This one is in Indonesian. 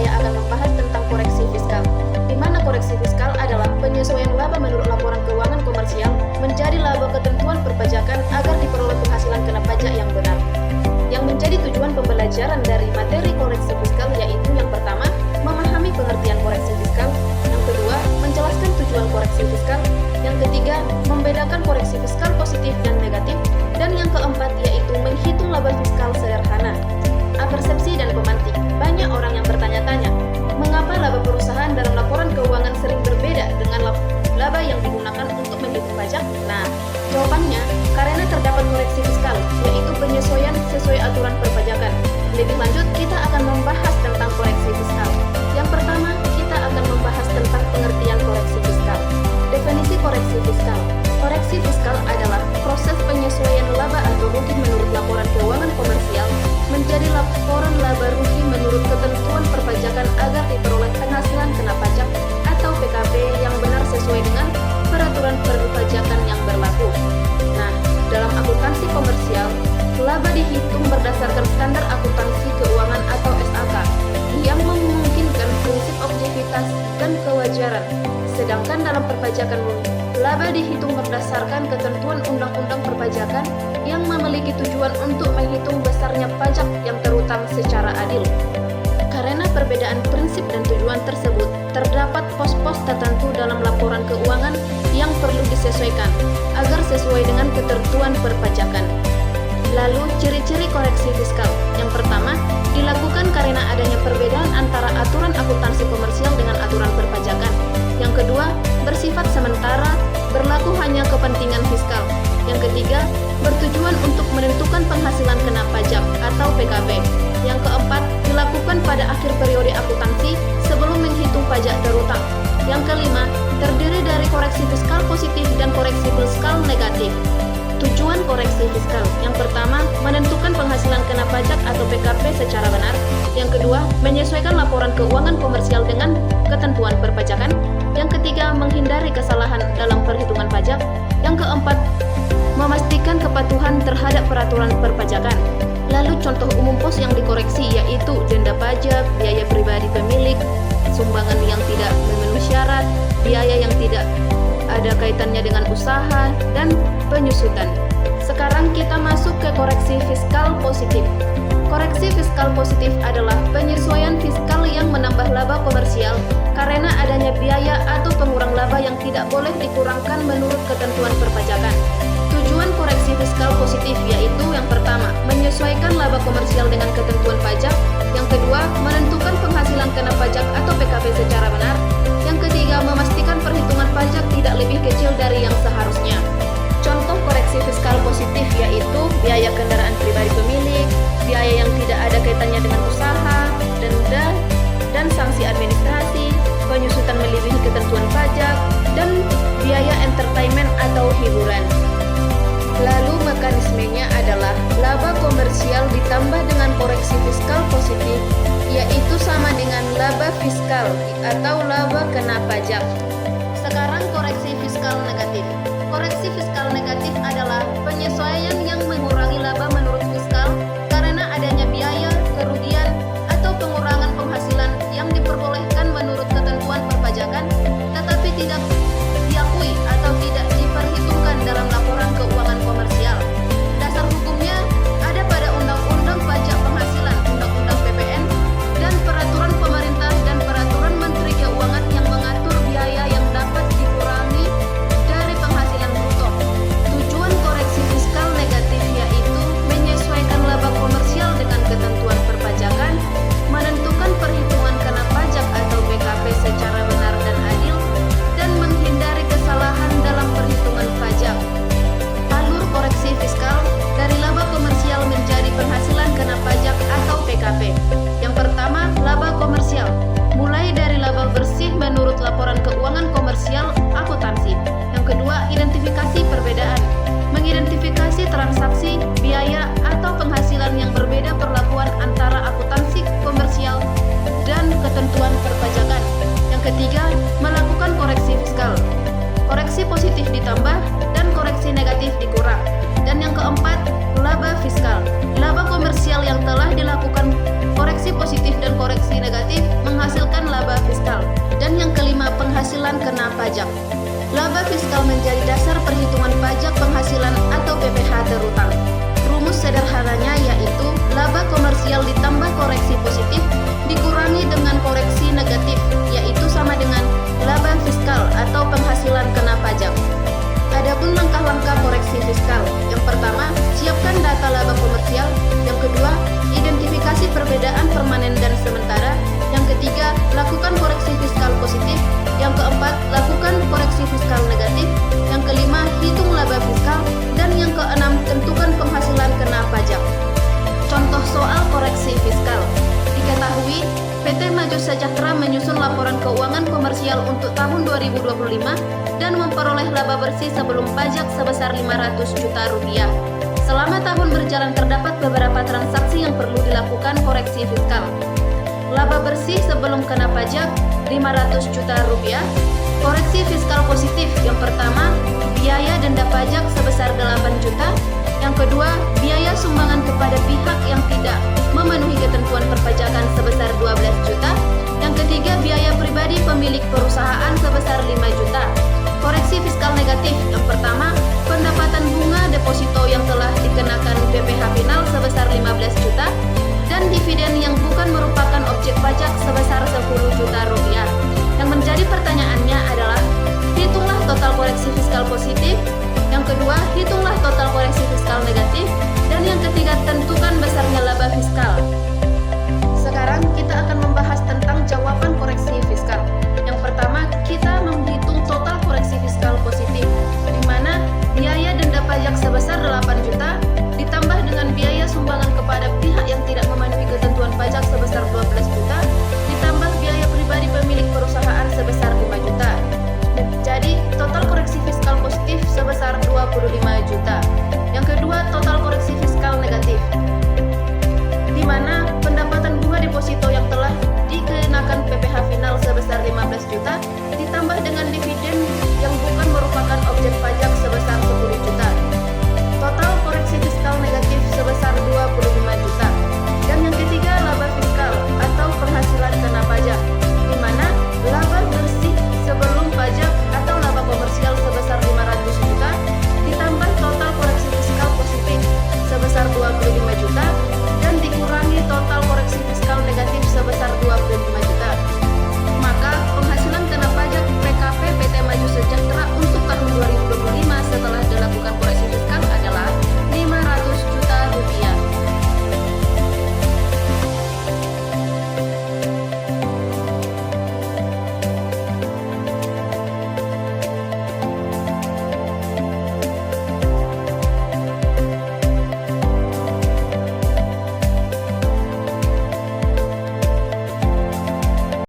saya akan membahas tentang koreksi fiskal, di mana koreksi fiskal adalah penyesuaian laba menurut laporan keuangan komersial menjadi laba ketentuan perpajakan agar diperoleh penghasilan kena pajak yang benar. Yang menjadi tujuan pembelajaran dari materi koreksi fiskal yaitu yang pertama, memahami pengertian koreksi fiskal, yang kedua, menjelaskan tujuan koreksi fiskal, yang ketiga, membedakan koreksi fiskal positif dan negatif, dan yang keempat yaitu menghitung laba fiskal sederhana. Persepsi dan pemantik. Banyak orang yang bertanya-tanya, mengapa laba perusahaan dalam laporan keuangan sering berbeda dengan laba yang digunakan untuk menghitung pajak? Nah, jawabannya karena terdapat koreksi fiskal, yaitu penyesuaian sesuai aturan perpajakan. Lebih lanjut, kita akan membahas tentang koreksi fiskal. Yang pertama, kita akan membahas tentang pengertian koreksi fiskal. Definisi koreksi fiskal. Koreksi fiskal adalah proses penyesuaian laba atau rugi menurut laporan keuangan komersial menjadi laporan laba rugi menurut ketentuan perpajakan agar diperoleh penghasilan kena pajak atau PKP yang benar sesuai dengan peraturan perpajakan yang berlaku. Nah, dalam akuntansi komersial, laba dihitung berdasarkan standar akuntansi keuangan atau SAK yang memungkinkan prinsip objektivitas dan kewajaran. Sedangkan dalam perpajakan laba dihitung berdasarkan ketentuan undang-undang perpajakan yang memiliki tujuan untuk menghitung besarnya pajak yang terutang secara adil. Karena perbedaan prinsip dan tujuan tersebut, terdapat pos-pos tertentu dalam laporan keuangan yang perlu disesuaikan agar sesuai dengan ketentuan perpajakan. Lalu, ciri-ciri koreksi fiskal. Yang pertama, dilakukan karena adanya perbedaan antara aturan akuntansi komersial dengan aturan perpajakan. Yang kedua, bersifat sementara, berlaku hanya kepentingan fiskal. Yang ketiga, bertujuan untuk menentukan penghasilan kena pajak atau PKP. Yang keempat, dilakukan pada akhir periode akuntansi sebelum menghitung pajak terutang. Yang kelima, terdiri dari koreksi fiskal positif dan koreksi fiskal negatif. Tujuan koreksi fiskal. Yang pertama, menentukan penghasilan kena pajak atau PKP secara benar. Yang kedua, menyesuaikan laporan keuangan komersial dengan ketentuan perpajakan. Yang ketiga, menghindari kesalahan dalam perhitungan pajak. Yang keempat, memastikan kepatuhan terhadap peraturan perpajakan. Lalu contoh umum pos yang dikoreksi yaitu denda pajak, biaya pribadi pemilik, sumbangan yang tidak memenuhi syarat, biaya yang tidak ada kaitannya dengan usaha, dan penyusutan. Sekarang kita masuk ke koreksi fiskal positif. Koreksi fiskal positif adalah penyesuaian fiskal yang menambah laba komersial karena adanya biaya atau pengurang laba yang tidak boleh dikurangkan menurut ketentuan perpajakan. Tujuan koreksi fiskal positif yaitu yang pertama, menyesuaikan laba komersial dengan ketentuan pajak. Yang kedua, menentukan penghasilan kena pajak atau PKP secara benar. Yang ketiga, memastikan perhitungan pajak tidak lebih kecil dari yang seharusnya. Contoh koreksi fiskal positif yaitu biaya kendaraan pribadi pemilik, biaya yang tidak ada kaitannya dengan usaha, denda, dan sanksi administrasi, penyusutan melebihi ketentuan pajak, dan biaya entertainment atau hiburan. Lalu mekanismenya adalah laba komersial ditambah dengan koreksi fiskal positif, yaitu sama dengan laba fiskal atau laba kena pajak. Sekarang koreksi fiskal negatif. Koreksi fiskal negatif adalah penyesuaian yang mengurangi laba menurut fiskal karena adanya biaya, kerugian, atau pengurangan penghasilan yang diperbolehkan menurut ketentuan perpajakan, tetapi tidak diakui atau tidak diperhitungkan dalam laporan keuangan komersial. Dasar hukumnya ada pada Undang-Undang Pajak Penghasilan, Undang-Undang PPN, dan peraturan pemerintah dan peraturan Menteri Keuangan yang mengatur biaya yang dapat dikurangi dari penghasilan bruto. Tujuan koreksi fiskal negatif yaitu menyesuaikan laba komersial dengan ketentuan perpajakan, menentukan perhitungan kena pajak atau PKP secara benar dan adil, dan menghindari kesalahan dalam perhitungan pajak. Alur koreksi fiskal dari laba komersial menjadi penghasilan kena pajak atau PKP. Yang pertama, laba komersial. Mulai dari laba bersih menurut laporan keuangan komersial akuntansi. Yang kedua, identifikasi perbedaan. Mengidentifikasi transaksi, biaya, atau penghasilan yang berbeda perlakuan antara akuntansi komersial dan ketentuan perpajakan. Yang ketiga, melakukan koreksi fiskal. Koreksi positif ditambah dan koreksi negatif dikurang. Dan yang keempat, laba fiskal. Laba komersial yang telah dilakukan koreksi positif dan koreksi negatif menghasilkan laba fiskal. Dan yang kelima, penghasilan kena pajak. Laba fiskal menjadi dasar perhitungan pajak penghasilan atau PPh terutang. Rumus sederhananya yaitu laba komersial ditambah koreksi positif dikurangi dengan koreksi negatif, yaitu sama dengan laba fiskal atau penghasilan kena pajak. Adapun langkah-langkah koreksi fiskal, yang pertama, siapkan data laba komersial. Yang kedua, identifikasi perbedaan permanen dan sementara. Yang ketiga, lakukan koreksi fiskal positif. Yang keempat, lakukan koreksi fiskal negatif. Yang kelima, hitung laba fiskal. Dan yang keenam, tentukan penghasilan kena pajak. Contoh soal koreksi fiskal. Diketahui, PT Maju Sejahtera menyusun laporan keuangan komersial untuk tahun 2025 dan memperoleh laba bersih sebelum pajak sebesar 500 juta rupiah. Selama tahun berjalan terdapat beberapa transaksi yang perlu dilakukan koreksi fiskal. Laba bersih sebelum kena pajak 500 juta rupiah. Koreksi fiskal positif, yang pertama, biaya denda pajak sebesar 8 juta. Yang kedua, biaya sumbangan kepada pihak yang tidak memenuhi ketentuan perpajakan sebesar 12 juta. Yang ketiga, biaya pribadi pemilik perusahaan sebesar 5 juta. Koreksi fiskal negatif, yang pertama, pendapatan bunga deposito yang telah dikenakan BPh final sebesar 15 juta dan dividen yang bukan merupakan objek